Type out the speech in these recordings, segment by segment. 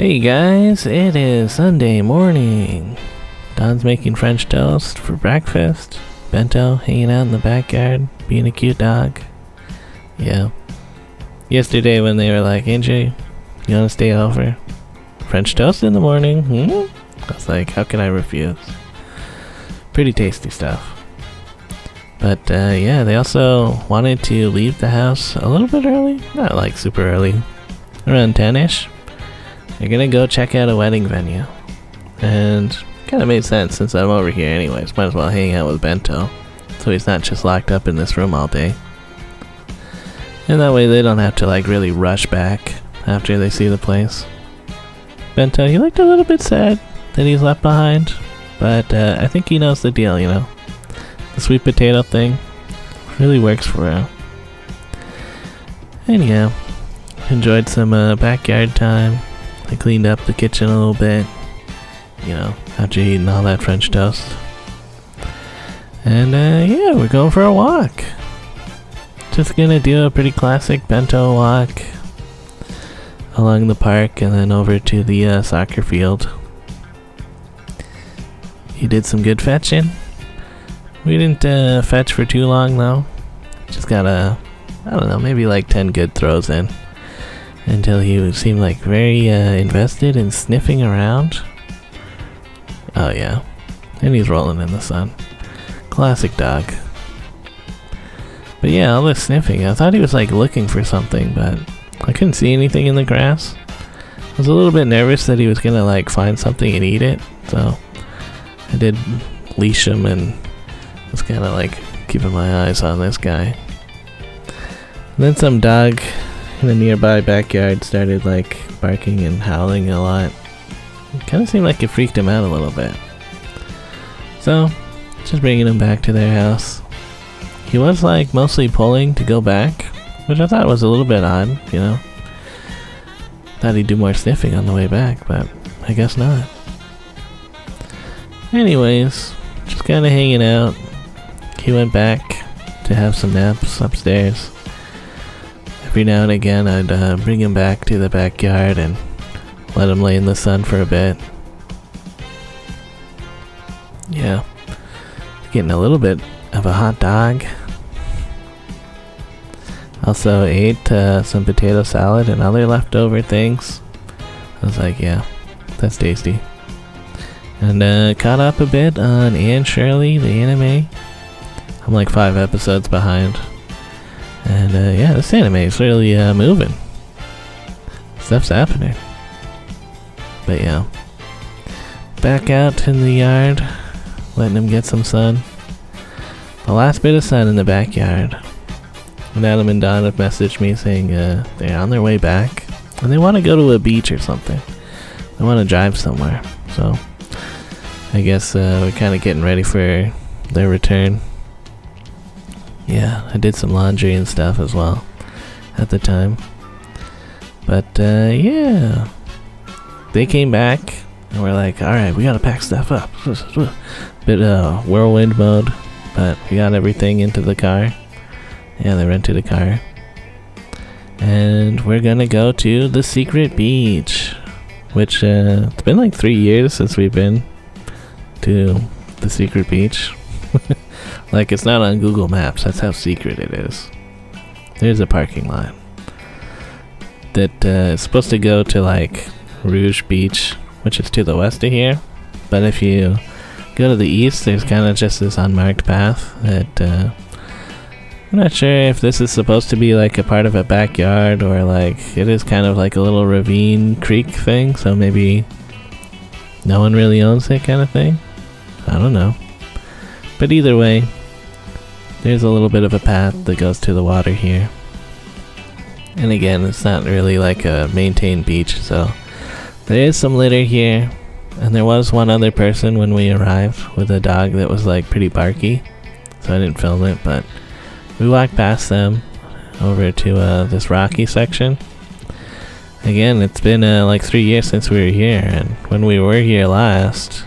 Hey guys, it is Sunday morning. Don's making French toast for breakfast. Bento hanging out in the backyard, being a cute dog. Yeah. Yesterday when they were like, AJ, you wanna stay over? French toast in the morning, I was like, how can I refuse? Pretty tasty stuff. But yeah, they also wanted to leave the house a little bit early. Not like super early. Around 10ish. They're gonna go check out a wedding venue. And kinda made sense since I'm over here anyways. Might as well hang out with Bento. So he's not just locked up in this room all day. And that way they don't have to like really rush back after they see the place. Bento, he looked a little bit sad that he's left behind. But I think he knows the deal, you know. The sweet potato thing really works for him. Anyhow, enjoyed some backyard time. I cleaned up the kitchen a little bit, you know, after eating all that French toast. And yeah, we're going for a walk. Just gonna do a pretty classic Bento walk along the park and then over to the soccer field. He did some good fetching. We didn't fetch for too long though. Just got I don't know, maybe like 10 good throws in. Until he seemed like very invested in sniffing around. Oh yeah. And he's rolling in the sun. Classic dog. But yeah, all this sniffing. I thought he was like looking for something, but I couldn't see anything in the grass. I was a little bit nervous that he was gonna like find something and eat it. So I did leash him and was kinda like keeping my eyes on this guy. And then some dog in a nearby backyard started like barking and howling a lot. It kind of seemed like it freaked him out a little bit. So, just bringing him back to their house. He was like mostly pulling to go back, which I thought was a little bit odd, you know. Thought he'd do more sniffing on the way back, but I guess not. Anyways, just kind of hanging out. He went back to have some naps upstairs. Every now and again I'd bring him back to the backyard and let him lay in the sun for a bit. Yeah, getting a little bit of a hot dog. Also ate some potato salad and other leftover things. I was like, yeah, that's tasty. And caught up a bit on Anne Shirley, the anime. I'm like 5 episodes behind. And yeah, this anime is really moving. Stuff's happening. But yeah. Back out in the yard, letting him get some sun. The last bit of sun in the backyard. And Adam and Don have messaged me saying they're on their way back. And they want to go to a beach or something. They want to drive somewhere. So I guess we're kind of getting ready for their return. Yeah, I did some laundry and stuff as well at the time. But yeah, they came back and we're like, alright, we gotta pack stuff up. Bit whirlwind mode, but we got everything into the car. Yeah, they rented a car. And we're gonna go to the secret beach, which it's been like 3 years since we've been to the secret beach. Like, it's not on Google Maps. That's how secret it is. There's a parking lot that is supposed to go to like Rouge Beach, which is to the west of here. But if you go to the east, there's kind of just this unmarked path that I'm not sure if this is supposed to be like a part of a backyard or like it is kind of like a little ravine creek thing. So maybe no one really owns it kind of thing. I don't know. But either way, there's a little bit of a path that goes to the water here. And again, it's not really like a maintained beach, so there is some litter here. And there was one other person when we arrived with a dog that was like pretty barky, so I didn't film it, but we walked past them over to this rocky section. Again, it's been like 3 years since we were here, and when we were here last,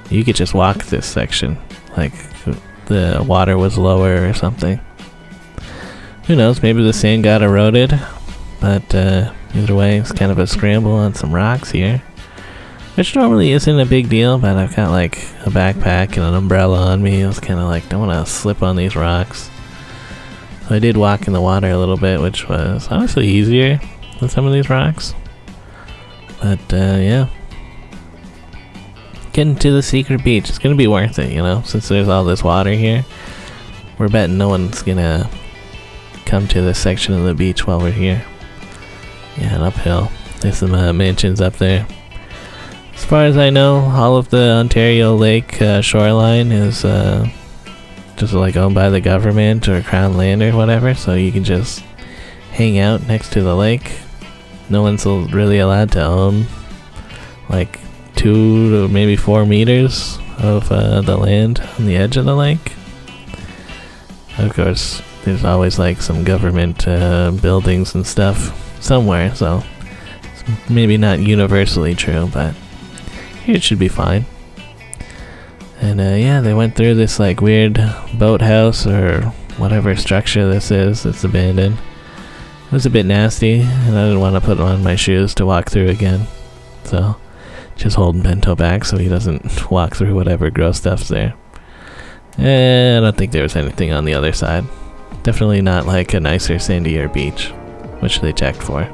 you could just walk this section. Like, the water was lower or something. Who knows, maybe the sand got eroded, but Either way, it's kind of a scramble on some rocks here, which normally isn't a big deal, but I've got like a backpack and an umbrella on me. I was kind of like, don't want to slip on these rocks. So I did walk in the water a little bit, which was honestly easier than some of these rocks. But yeah. Getting to the secret beach, it's going to be worth it, you know, since there's all this water here. We're betting no one's going to come to this section of the beach while we're here. Yeah, and uphill. There's some mansions up there. As far as I know, all of the Ontario Lake shoreline is just like owned by the government or crown land or whatever, so you can just hang out next to the lake. No one's really allowed to own like 2 to maybe 4 meters of the land on the edge of the lake. Of course, there's always like some government buildings and stuff somewhere, so it's maybe not universally true, but here it should be fine. And yeah, they went through this like weird boathouse or whatever structure this is. It's abandoned. It was a bit nasty, and I didn't want to put on my shoes to walk through again, so just holding Bento back so he doesn't walk through whatever gross stuff's there. And I don't think there was anything on the other side. Definitely not like a nicer, sandier beach, which they checked for.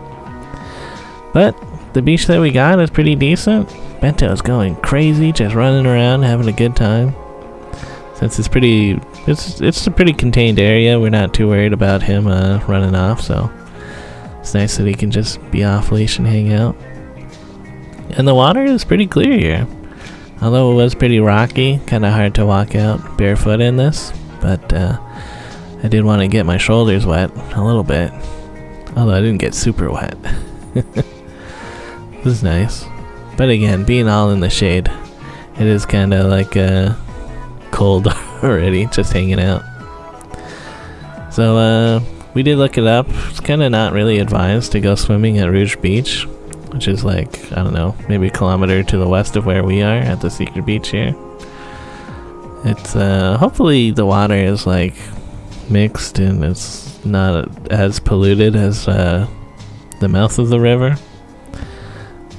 But the beach that we got is pretty decent. Bento's going crazy, just running around, having a good time. Since it's a pretty contained area, we're not too worried about him running off, so it's nice that he can just be off leash and hang out. And the water is pretty clear here. Although it was pretty rocky, kind of hard to walk out barefoot in this, but I did want to get my shoulders wet a little bit. Although I didn't get super wet. This is nice. But again, being all in the shade, it is kind of like cold already, just hanging out. So we did look it up. It's kind of not really advised to go swimming at Rouge Beach, which is like, I don't know, maybe a kilometer to the west of where we are at the secret beach here. It's hopefully the water is like mixed and it's not as polluted as the mouth of the river.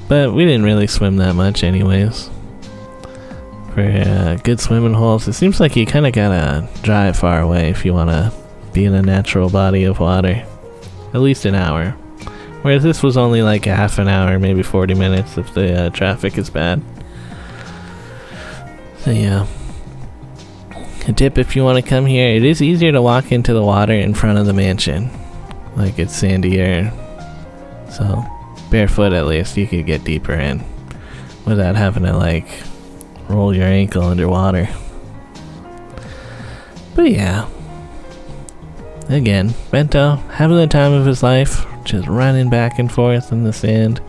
But we didn't really swim that much anyways. For good swimming holes, it seems like you kind of gotta drive far away if you want to be in a natural body of water. At least an hour. Whereas this was only like a half an hour, maybe 40 minutes if the traffic is bad. So yeah. A tip if you want to come here, it is easier to walk into the water in front of the mansion. Like it's sandier. So barefoot at least, you could get deeper in without having to like roll your ankle underwater. But yeah. Again, Bento having the time of his life, just running back and forth in the sand.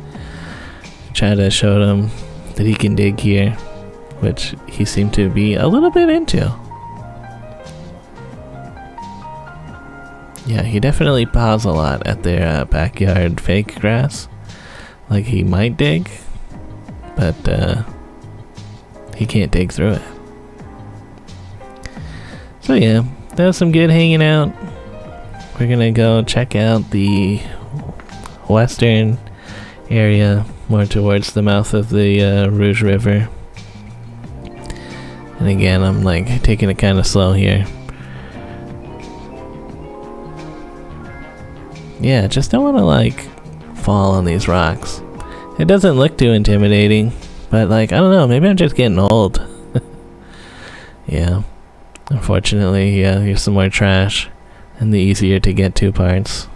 Try to show him that he can dig here, which he seemed to be a little bit into. Yeah, he definitely paws a lot at their backyard fake grass. Like he might dig, but he can't dig through it. So yeah, that was some good hanging out. We're gonna go check out the western area, more towards the mouth of the Rouge River. And again, I'm like taking it kind of slow here. Yeah, just don't want to like fall on these rocks. It doesn't look too intimidating, but like, I don't know, maybe I'm just getting old. Yeah, unfortunately, yeah, here's some more trash and the easier to get to parts.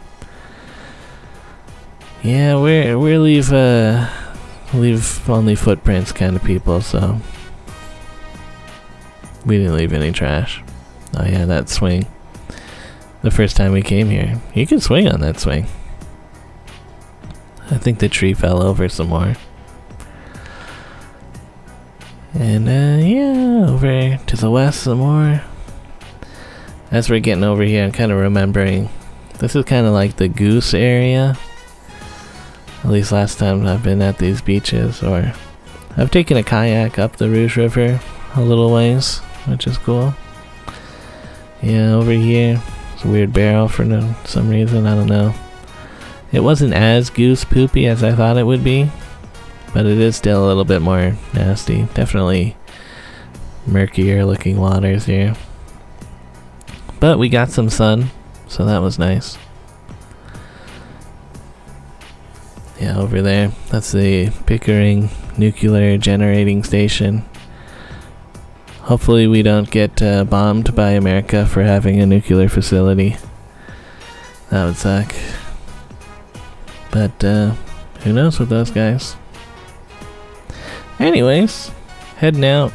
Yeah, we leave only footprints kind of people, so we didn't leave any trash. Oh yeah, that swing. The first time we came here, you can swing on that swing. I think the tree fell over some more. And yeah, over to the west some more. As we're getting over here, I'm kind of remembering this is kind of like the Goose area. At least last time I've been at these beaches, or I've taken a kayak up the Rouge River a little ways, which is cool. Yeah, over here, it's a weird barrel for some reason, I don't know. It wasn't as goose poopy as I thought it would be, but it is still a little bit more nasty. Definitely murkier looking waters here. But we got some sun, so that was nice. Yeah, over there, that's the Pickering Nuclear Generating Station. Hopefully we don't get bombed by America for having a nuclear facility. That would suck. But who knows with those guys. Anyways, heading out.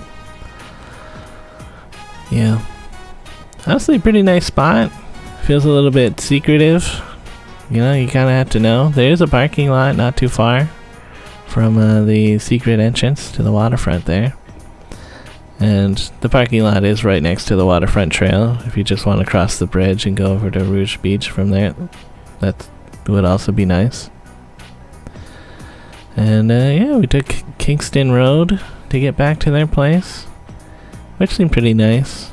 Yeah. Honestly, pretty nice spot. Feels a little bit secretive. You know, you kind of have to know. There is a parking lot not too far from the secret entrance to the waterfront there. And the parking lot is right next to the waterfront trail. If you just want to cross the bridge and go over to Rouge Beach from there, that would also be nice. And yeah, we took Kingston Road to get back to their place, which seemed pretty nice.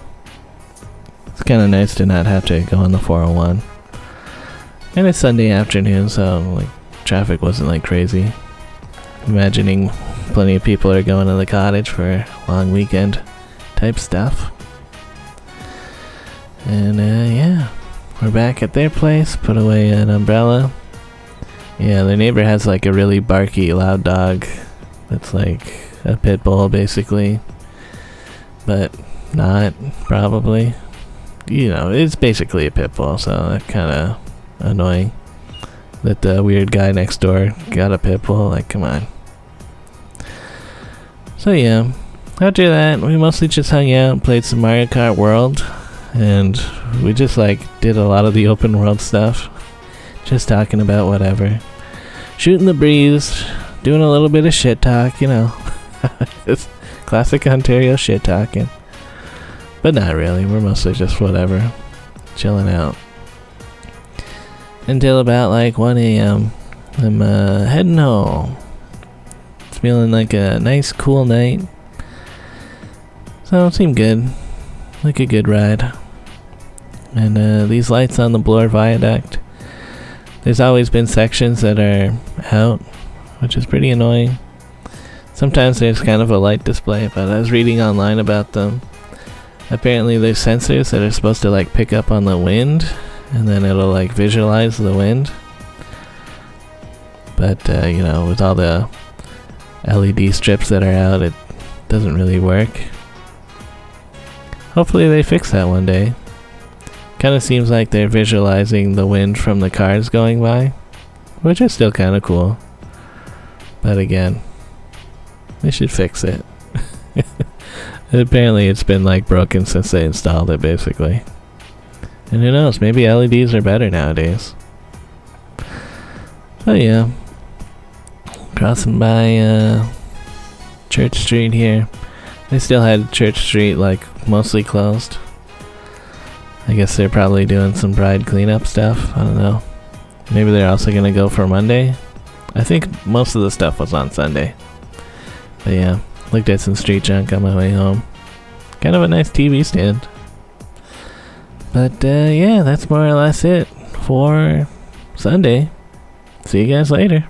It's kind of nice to not have to go on the 401. And it's Sunday afternoon, so like traffic wasn't like crazy. Imagining plenty of people are going to the cottage for long weekend type stuff. And yeah, we're back at their place. Put away an umbrella. Yeah, their neighbor has like a really barky, loud dog that's like a pit bull basically, but not probably. You know, it's basically a pit bull, so that's kind of annoying that the weird guy next door got a pit bull. Like, come on. So yeah, after that we mostly just hung out, played some Mario Kart World, and we just like did a lot of the open world stuff, just talking about whatever, shooting the breeze, doing a little bit of shit talk, you know. It's classic Ontario shit talking, but not really. We're mostly just whatever, chilling out until about like 1 a.m. I'm heading home. It's feeling like a nice cool night, so it seemed good, like a good ride. And these lights on the Bloor Viaduct, there's always been sections that are out, which is pretty annoying. Sometimes there's kind of a light display, but I was reading online about them. Apparently there's sensors that are supposed to like pick up on the wind, and then it'll like visualize the wind. But you know, with all the LED strips that are out, it doesn't really work. Hopefully they fix that one day. Kind of seems like they're visualizing the wind from the cars going by, which is still kind of cool. But again, they should fix it. Apparently it's been like broken since they installed it basically. And who knows, maybe LEDs are better nowadays. So yeah, crossing by Church Street here. They still had Church Street like mostly closed. I guess they're probably doing some Pride cleanup stuff. I don't know. Maybe they're also gonna go for Monday. I think most of the stuff was on Sunday. But yeah, looked at some street junk on my way home. Kind of a nice TV stand. But yeah, that's more or less it for Sunday. See you guys later.